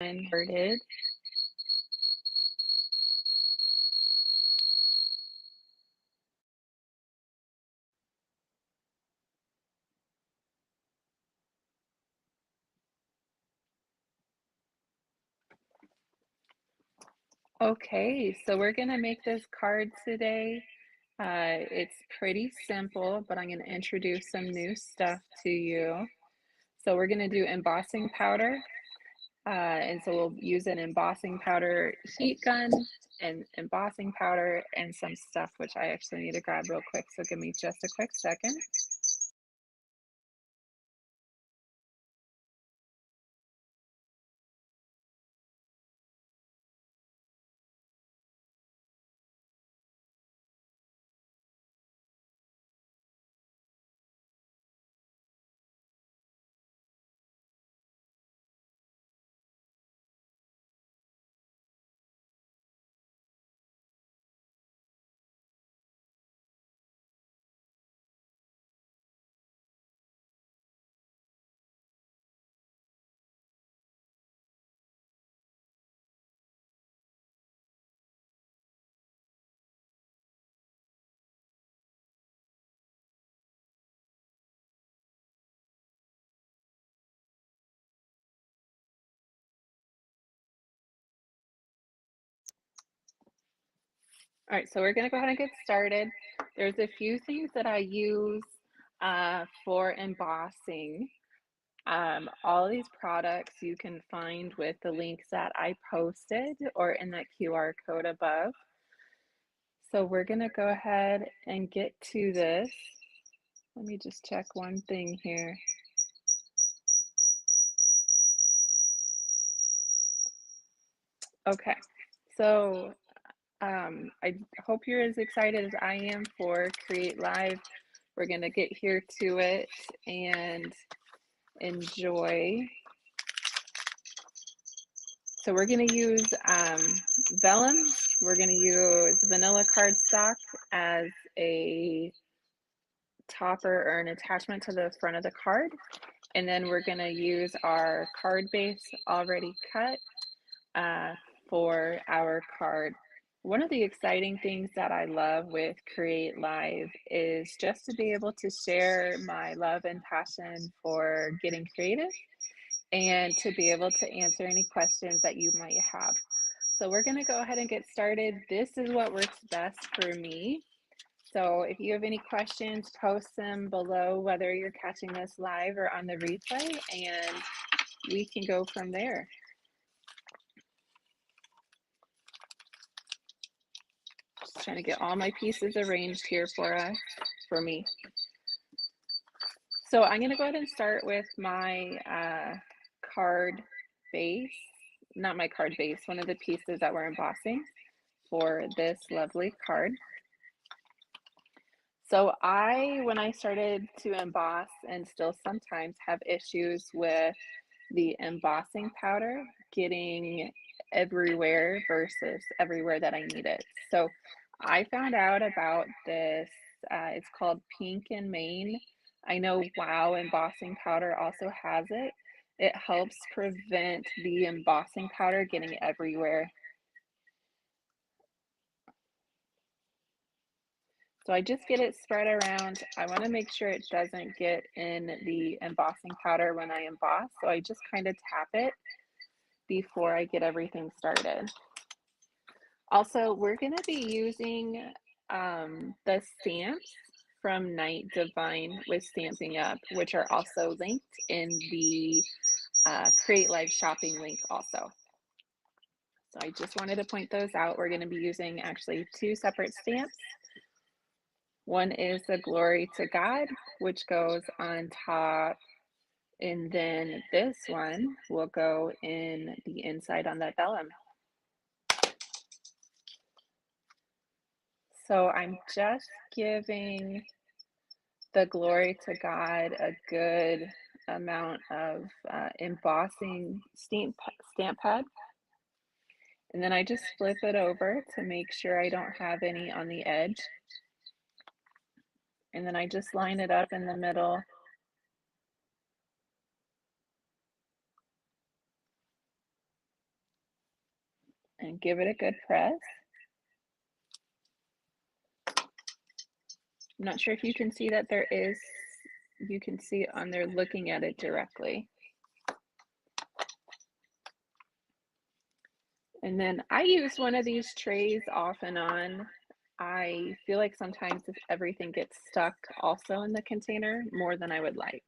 Started. Okay, so we're gonna make this card today. It's pretty simple, but I'm gonna introduce some new stuff to you. So we're gonna do embossing powder. And so we'll use an embossing powder heat gun and embossing powder and some stuff, which I actually need to grab real quick. So give me just a quick second. All right, so we're gonna go ahead and get started. There's a few things that I use for embossing. All of these products you can find with the links that I posted or in that QR code above. So we're gonna go ahead and get to this. Let me just check one thing here. Okay, so I hope you're as excited as I am for Create Live. We're gonna get here to it and enjoy. So we're going to use vellum. We're going to use vanilla cardstock as a topper or an attachment to the front of the card. And then we're going to use our card base already cut for our card. One of the exciting things that I love with Create Live is just to be able to share my love and passion for getting creative and to be able to answer any questions that you might have. So we're gonna go ahead and get started. This is what works best for me. So if you have any questions, post them below, whether you're catching this live or on the replay, and we can go from there. Just trying to get all my pieces arranged here for me. So I'm gonna go ahead and start with my card base, not my card base, one of the pieces that we're embossing for this lovely card. So when I started to emboss and still sometimes have issues with the embossing powder getting everywhere versus everywhere that I need it. So I found out about this, it's called Pink and Main. I know Wow embossing powder also has it. It helps prevent the embossing powder getting everywhere. So I just get it spread around. I want to make sure it doesn't get in the embossing powder when I emboss. So I just kind of tap it before I get everything started. Also, we're going to be using the stamps from Night Divine with Stamping Up, which are also linked in the Create Live shopping link also. So I just wanted to point those out. We're going to be using actually two separate stamps. One is the Glory to God, which goes on top, and then this one will go in the inside on that vellum. So I'm just giving the Glory to God a good amount of embossing stamp pad. And then I just flip it over to make sure I don't have any on the edge. And then I just line it up in the middle. and give it a good press. I'm not sure if you can see that you can see it on there looking at it directly. And then I use one of these trays off and on. I feel like sometimes if everything gets stuck also in the container more than I would like.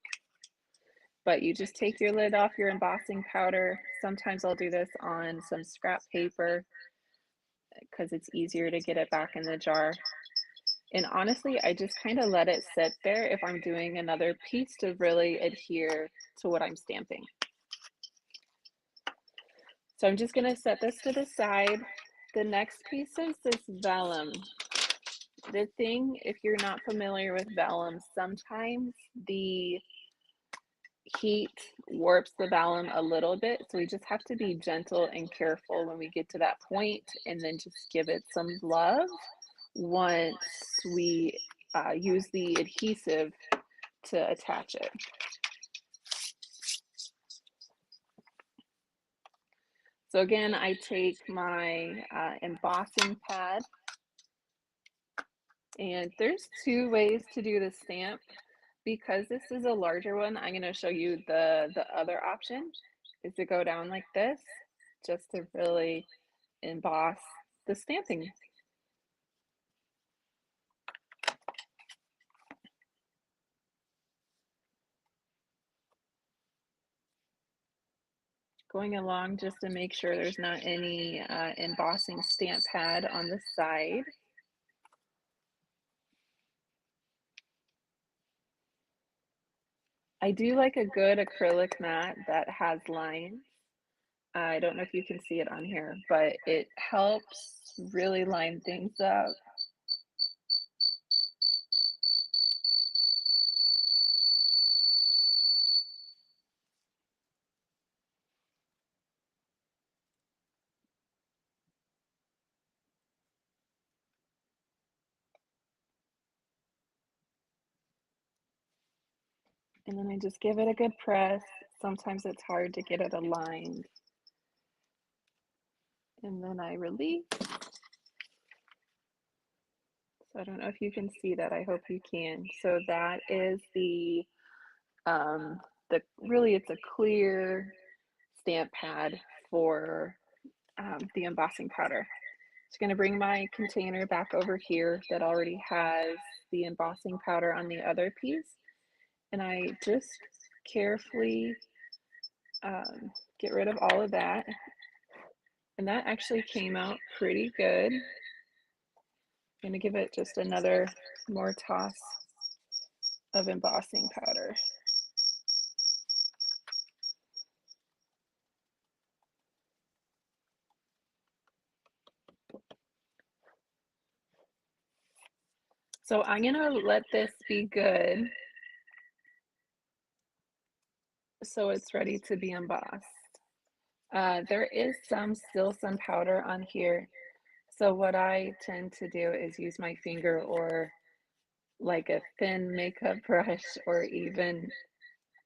But you just take your lid off your embossing powder. Sometimes I'll do this on some scrap paper because it's easier to get it back in the jar. And honestly, I just kind of let it sit there if I'm doing another piece to really adhere to what I'm stamping. So I'm just gonna set this to the side. The next piece is this vellum. The thing, if you're not familiar with vellum, sometimes the heat warps the vellum a little bit. So we just have to be gentle and careful when we get to that point, and then just give it some love once we use the adhesive to attach it. So again, I take my embossing pad, and there's two ways to do the stamp. Because this is a larger one, I'm going to show you the other option is to go down like this just to really emboss the stamping. Going along just to make sure there's not any embossing stamp pad on the side. I do like a good acrylic mat that has lines. I don't know if you can see it on here, but it helps really line things up. And then I just give it a good press. Sometimes it's hard to get it aligned. And then I release. So I don't know if you can see that. I hope you can. So that is really it's a clear stamp pad for the embossing powder. Just going to bring my container back over here that already has the embossing powder on the other piece. And I just carefully get rid of all of that. And that actually came out pretty good. I'm going to give it just another more toss of embossing powder. So I'm going to let this be good so it's ready to be embossed. There is still some powder on here. So what I tend to do is use my finger or like a thin makeup brush or even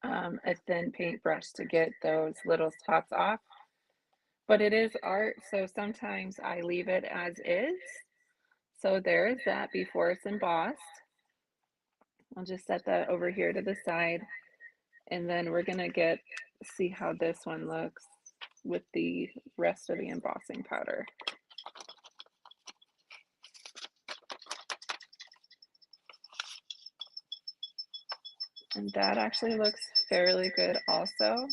a thin paintbrush to get those little spots off. But it is art, so sometimes I leave it as is. So there's that before it's embossed. I'll just set that over here to the side. And then we're gonna see how this one looks with the rest of the embossing powder. And that actually looks fairly good also.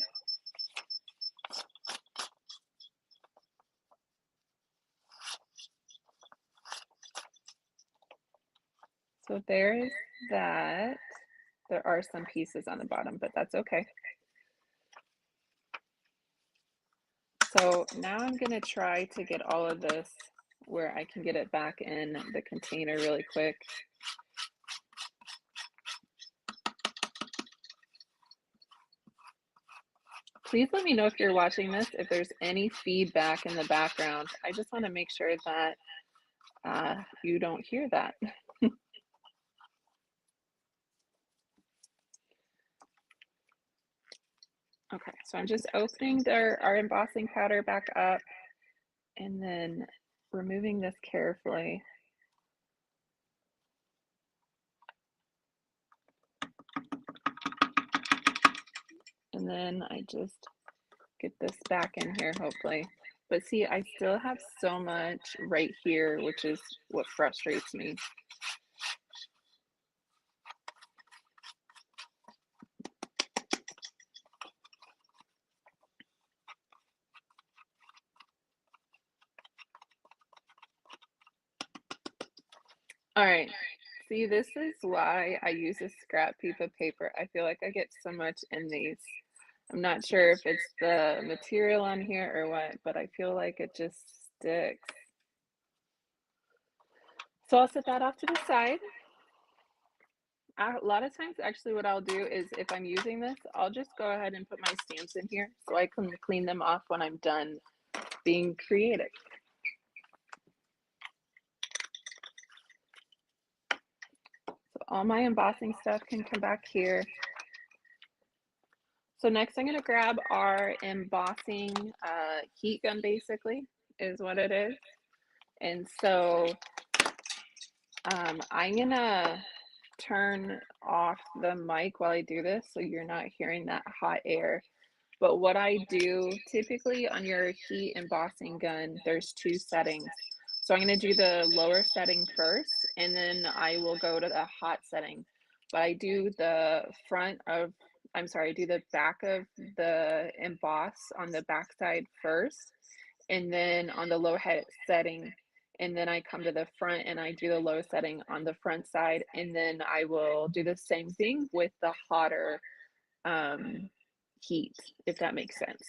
So there's that. There are some pieces on the bottom, but that's okay. So now I'm gonna try to get all of this where I can get it back in the container really quick. Please let me know if you're watching this, if there's any feedback in the background. I just want to make sure that you don't hear that. Okay, so I'm just opening our embossing powder back up. And then removing this carefully. And then I just get this back in here, hopefully. But see, I still have so much right here, which is what frustrates me. All right. See, this is why I use a scrap piece of paper. I feel like I get so much in these. I'm not sure if it's the material on here or what, but I feel like it just sticks. So I'll set that off to the side. A lot of times, actually, what I'll do is if I'm using this, I'll just go ahead and put my stamps in here so I can clean them off when I'm done being creative. So all my embossing stuff can come back here. So next I'm gonna grab our embossing heat gun, basically, is what it is. And so I'm gonna turn off the mic while I do this so you're not hearing that hot air. But what I do typically on your heat embossing gun, there's two settings. So I'm going to do the lower setting first, and then I will go to the hot setting. But I do the I do the back of the emboss on the back side first, and then on the low head setting. And then I come to the front and I do the low setting on the front side. And then I will do the same thing with the hotter um, heat, if that makes sense.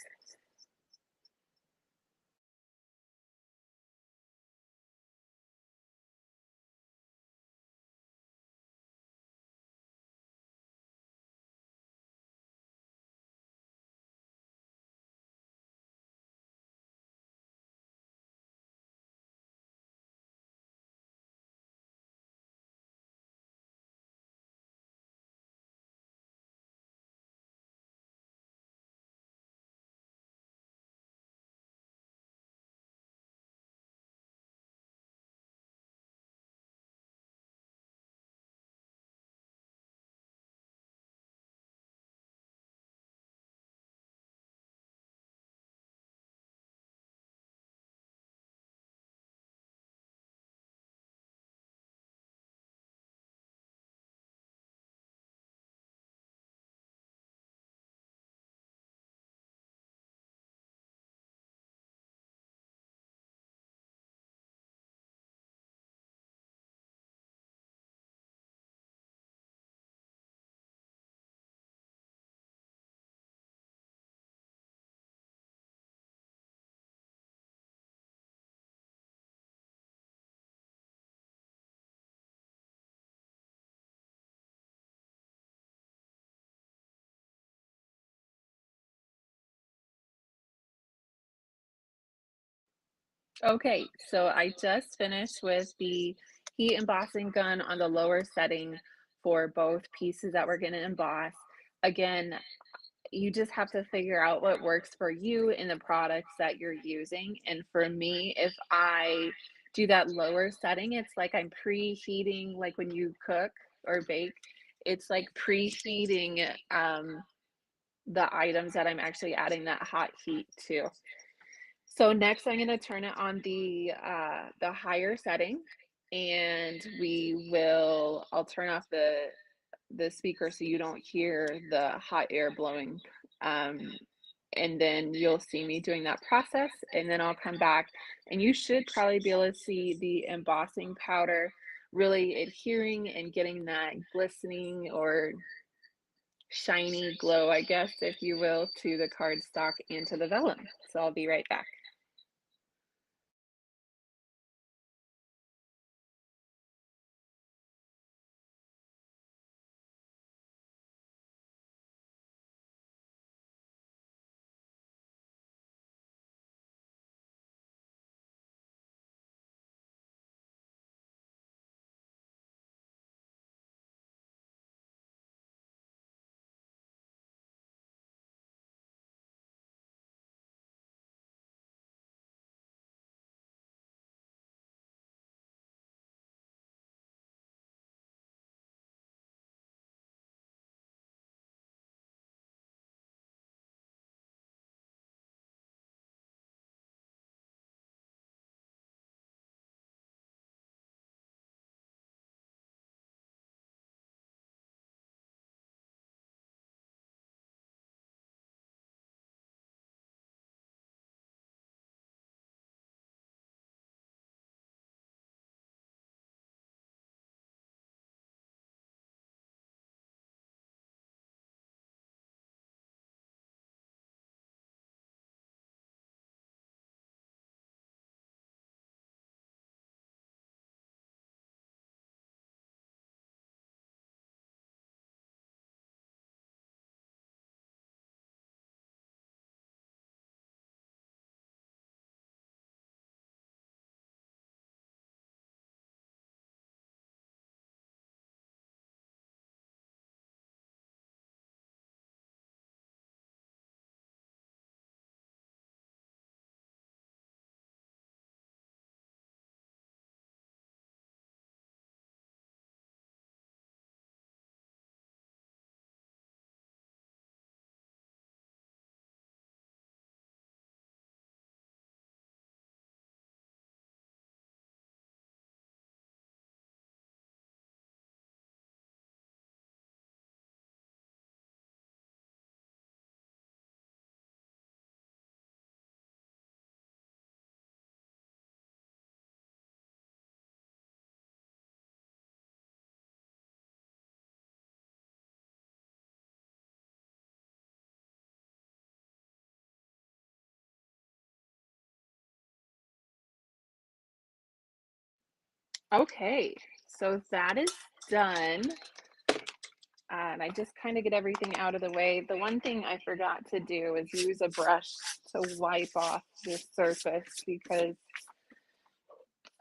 Okay, so I just finished with the heat embossing gun on the lower setting for both pieces that we're going to emboss. Again, you just have to figure out what works for you in the products that you're using. And for me, if I do that lower setting, it's like I'm preheating, like when you cook or bake, it's like preheating the items that I'm actually adding that hot heat to. So next I'm gonna turn it on the higher setting, and I'll turn off the speaker so you don't hear the hot air blowing. Um, and then you'll see me doing that process, and then I'll come back, and you should probably be able to see the embossing powder really adhering and getting that glistening or shiny glow, I guess, if you will, to the cardstock and to the vellum. So I'll be right back. Okay, so that is done. And I just kind of get everything out of the way. The one thing I forgot to do is use a brush to wipe off this surface because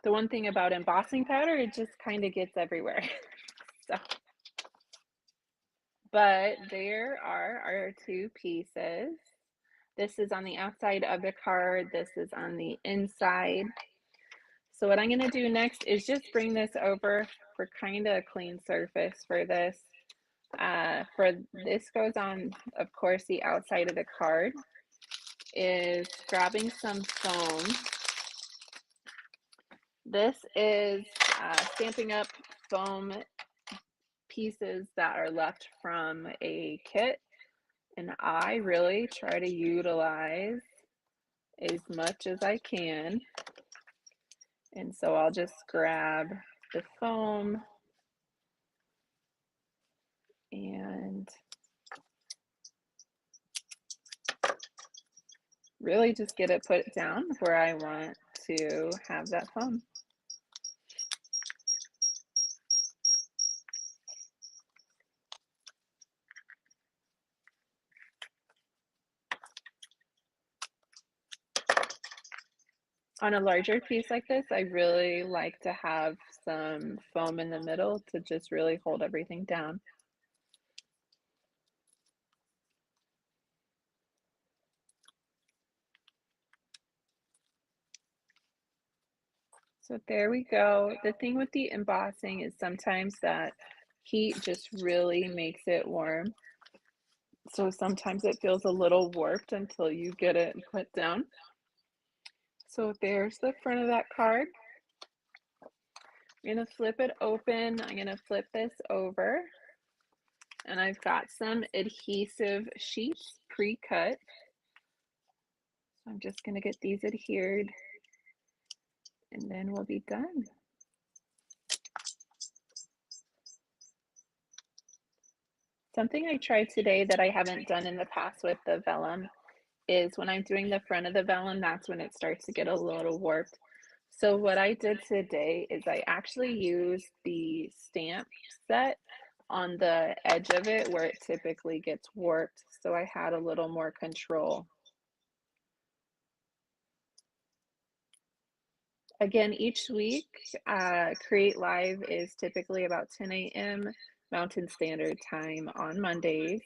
the one thing about embossing powder, it just kind of gets everywhere. So, but there are our two pieces. This is on the outside of the card. This is on the inside. So what I'm going to do next is just bring this over for kind of a clean surface for this. For this goes on, of course, the outside of the card is grabbing some foam. This is stamping up foam pieces that are left from a kit, and I really try to utilize as much as I can. And so I'll just grab the foam and really just get it put down where I want to have that foam. On a larger piece like this, I really like to have some foam in the middle to just really hold everything down. So there we go. The thing with the embossing is sometimes that heat just really makes it warm. So sometimes it feels a little warped until you get it put down. So there's the front of that card. I'm going to flip it open. I'm going to flip this over. And I've got some adhesive sheets pre-cut. So I'm just going to get these adhered and then we'll be done. Something I tried today that I haven't done in the past with the vellum is when I'm doing the front of the vellum, that's when it starts to get a little warped. So what I did today is I actually used the stamp set on the edge of it where it typically gets warped. So I had a little more control. Again, each week, Create Live is typically about 10 a.m. Mountain Standard Time on Mondays.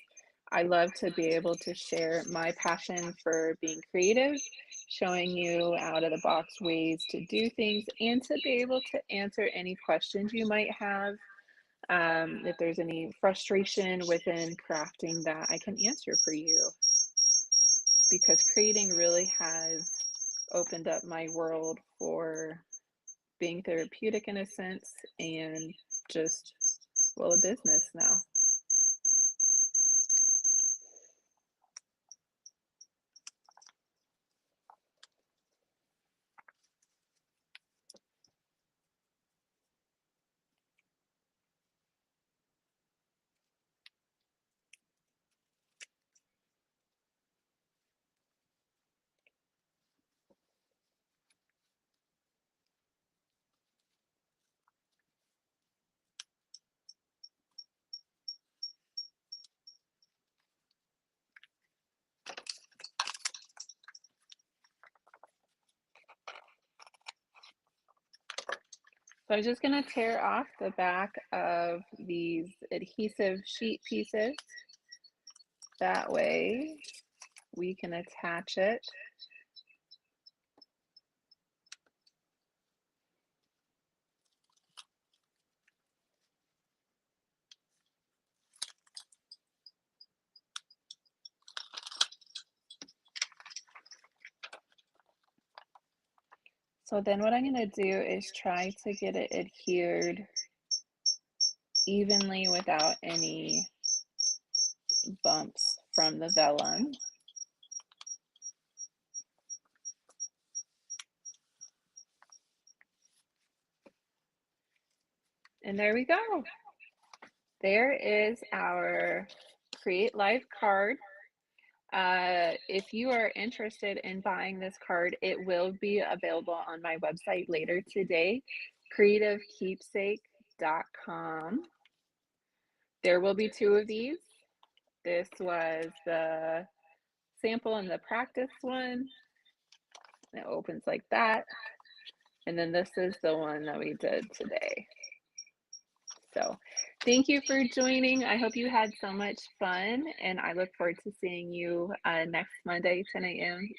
I love to be able to share my passion for being creative, showing you out of the box ways to do things, and to be able to answer any questions you might have. If there's any frustration within crafting that I can answer for you, because creating really has opened up my world for being therapeutic in a sense and just, well, a business now. So I'm just going to tear off the back of these adhesive sheet pieces. That way we can attach it. So then what I'm going to do is try to get it adhered evenly without any bumps from the vellum. And there we go. There is our Create Live card. If you are interested in buying this card, it will be available on my website later today. creativekeepsake.com. There will be 2 of these. This was the sample and the practice one. It opens like that. And then this is the one that we did today. So thank you for joining. I hope you had so much fun, and I look forward to seeing you next Monday, 10 a.m.